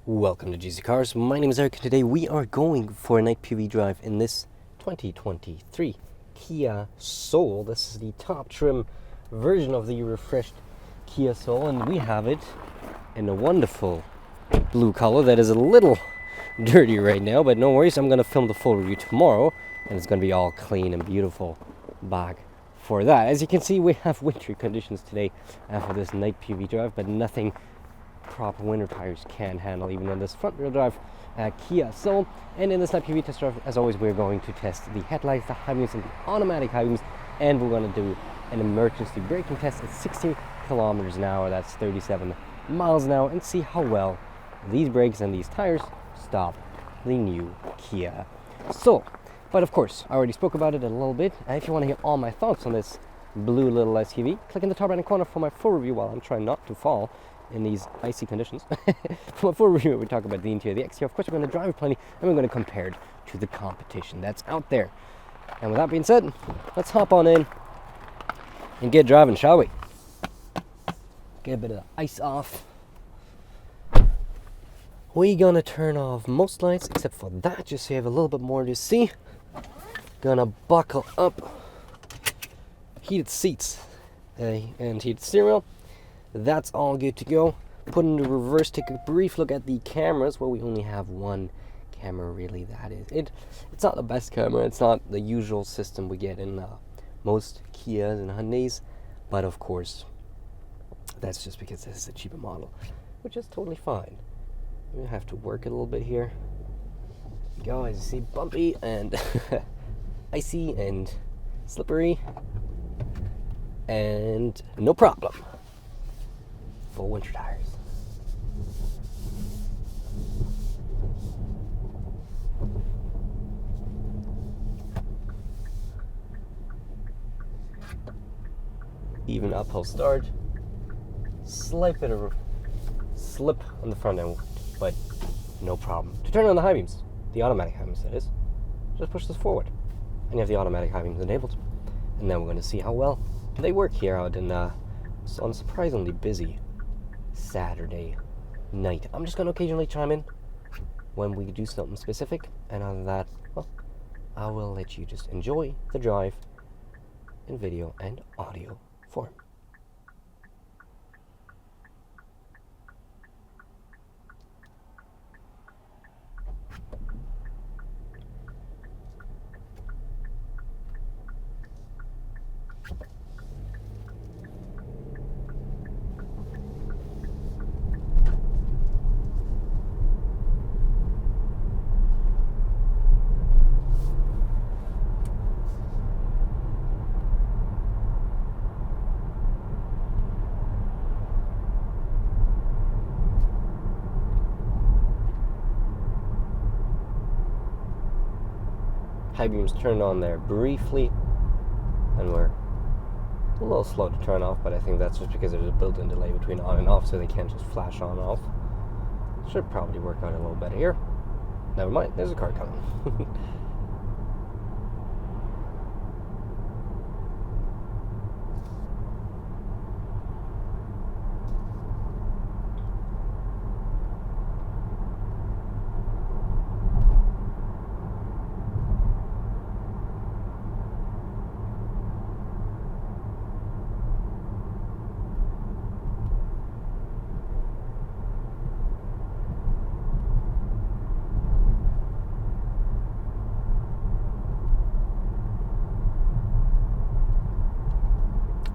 Welcome to GCCars. My name is Eric. Today we are going for a night POV drive in this 2023 Kia Soul. This is the top trim version of the refreshed Kia Soul, and we have it in a wonderful blue color that is a little dirty right now, but no worries. I'm going to film the full review tomorrow, and it's going to be all clean and beautiful back for that. As you can see, we have wintry conditions today for this night POV drive, but nothing proper winter tires can handle, even on this front wheel drive Kia Soul. And in this night POV test drive, as always, we're going to test the headlights, the high beams, and the automatic high beams, and we're going to do an emergency braking test at 60 kilometers an hour, that's 37 miles an hour, and see how well these brakes and these tires stop the new Kia Soul. But of course, I already spoke about it a little bit. If you want to hear all my thoughts on this blue little SUV, click in the top right hand corner for my full review while I'm trying not to fall in these icy conditions. For my full review, we talk about the interior, the exterior. Of course, we're going to drive it plenty, and we're going to compare it to the competition that's out there. And with that being said, let's hop on in and get driving, shall we? Get a bit of the ice off. We're going to turn off most lights except for that, just so you have a little bit more to see. Gonna buckle up. Heated seats and heated steering wheel. That's all good to go. Put into reverse, take a brief look at the cameras, where we only have one camera, really. That is it. It's not the best camera. It's not the usual system we get in most Kias and Hyundais, but of course, that's just because this is a cheaper model, which is totally fine. We have to work a little bit here. Go, as you see, bumpy and icy and slippery, and no problem. Full winter tires. Even uphill start. Slight bit of slip on the front end, but no problem. To turn on the high beams, the automatic high beams that is, just push this forward, and you have the automatic high beams enabled. And then we're going to see how well they work here out in on a surprisingly busy Saturday night. I'm just going to occasionally chime in when we do something specific, and on that, well, I will let you just enjoy the drive in video and audio form. High beams turned on there briefly, and we're a little slow to turn off, but I think that's just because there's a built-in delay between on and off, so they can't just flash on and off. Should probably work out a little better here. Never mind, there's a car coming.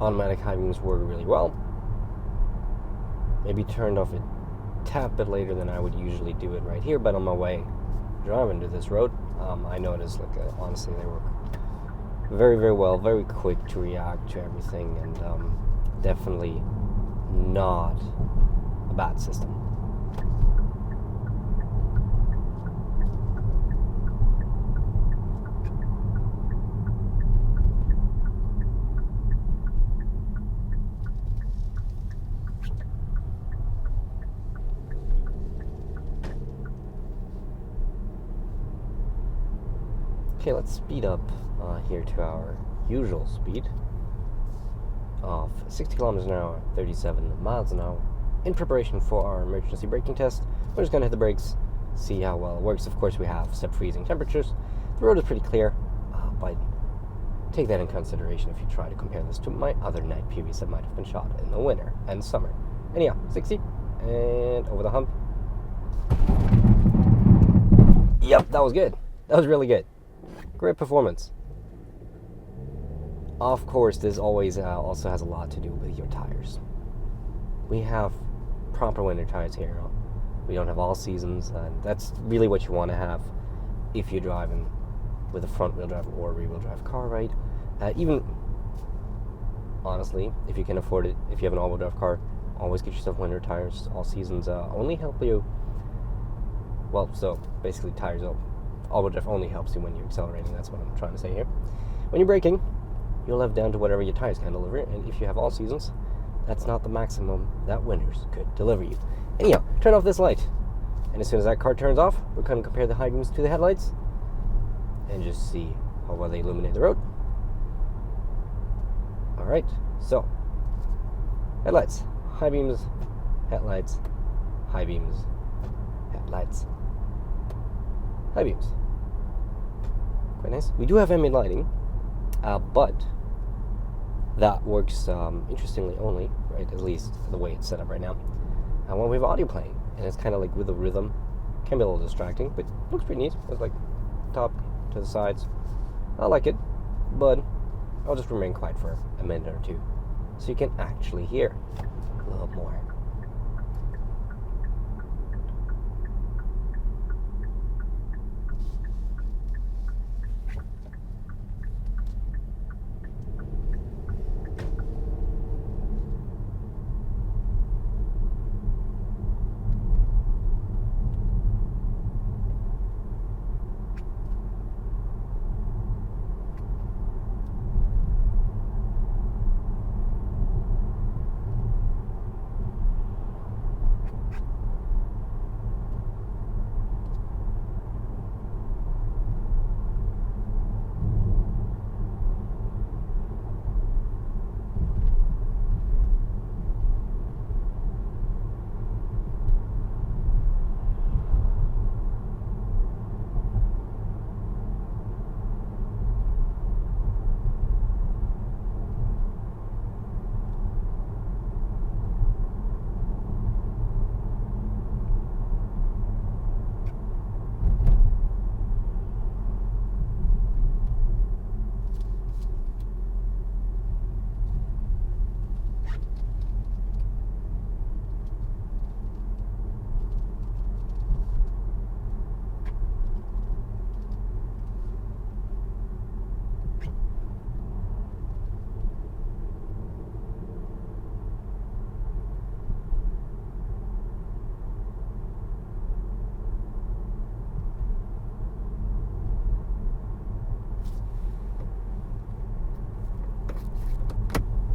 Automatic high beams work really well. Maybe turned off a tad bit later than I would usually do it right here, but on my way driving to this road, I noticed, honestly, they work very, very well, very quick to react to everything, and definitely not a bad system. Okay, let's speed up here to our usual speed of 60 kilometers an hour, 37 miles an hour, in preparation for our emergency braking test. we're just going to hit the brakes, see how well it works. Of course, we have sub-freezing temperatures. The road is pretty clear, but take that in consideration if you try to compare this to my other night PVs that might have been shot in the winter and summer. Anyhow, 60, and over the hump. Yep, that was good. That was really good. Great performance. Of course, this always also has a lot to do with your tires. We have proper winter tires here. We don't have all seasons, and that's really what you want to have if you're driving with a front-wheel drive or rear-wheel drive car, right? Even, honestly, if you can afford it, if you have an all-wheel drive car, always get yourself winter tires. All seasons only help you. Well, so basically tires, all-wheel drive only helps you when you're accelerating. That's what I'm trying to say here. When you're braking, you'll have down to whatever your tires can deliver, and if you have all seasons, that's not the maximum that winters could deliver you. Anyhow, turn off this light, and as soon as that car turns off, we're going to compare the high beams to the headlights and just see how well they illuminate the road. Alright, so headlights, high beams, headlights, high beams, headlights, high beams. Quite nice. We do have ambient lighting, but that works interestingly only, right? At least the way it's set up right now. When we have audio playing, and it's kind of like with the rhythm, can be a little distracting, but looks pretty neat. It's like top to the sides. I like it, but I'll just remain quiet for a minute or two, so you can actually hear a little more.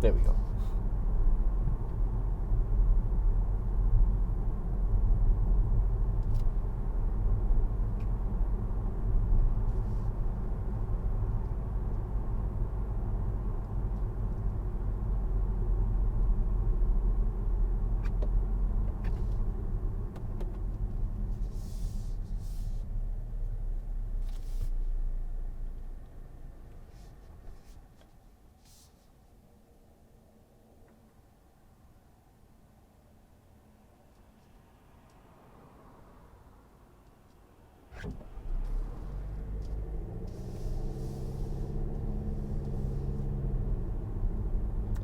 There we go.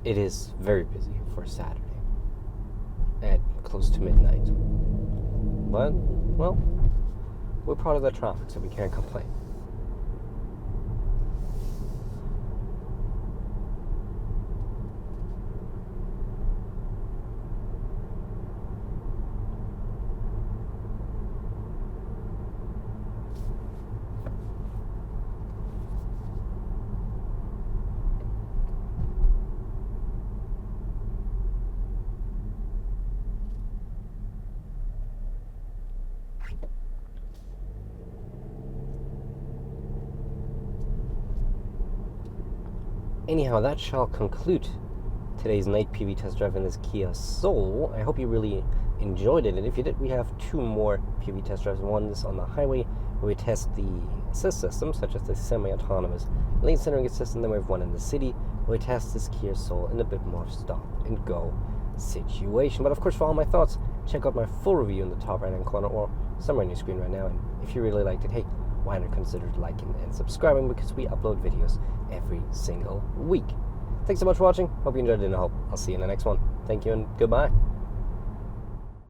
It is very busy for Saturday at close to midnight. But, well, we're part of the traffic, so we can't complain. Anyhow, that shall conclude today's night PV test drive in this Kia Soul. I hope you really enjoyed it. And if you did, we have 2 more POV test drives. One is on the highway, where we test the assist systems, such as the semi-autonomous lane centering assist, and then we have one in the city, where we test this Kia Soul in a bit more stop-and-go situation. But of course, for all my thoughts, check out my full review in the top right-hand corner or somewhere on your screen right now. And if you really liked it, hey, why not consider liking and subscribing, because we upload videos every single week. Thanks so much for watching. Hope you enjoyed it, and I hope I'll see you in the next one. Thank you and goodbye.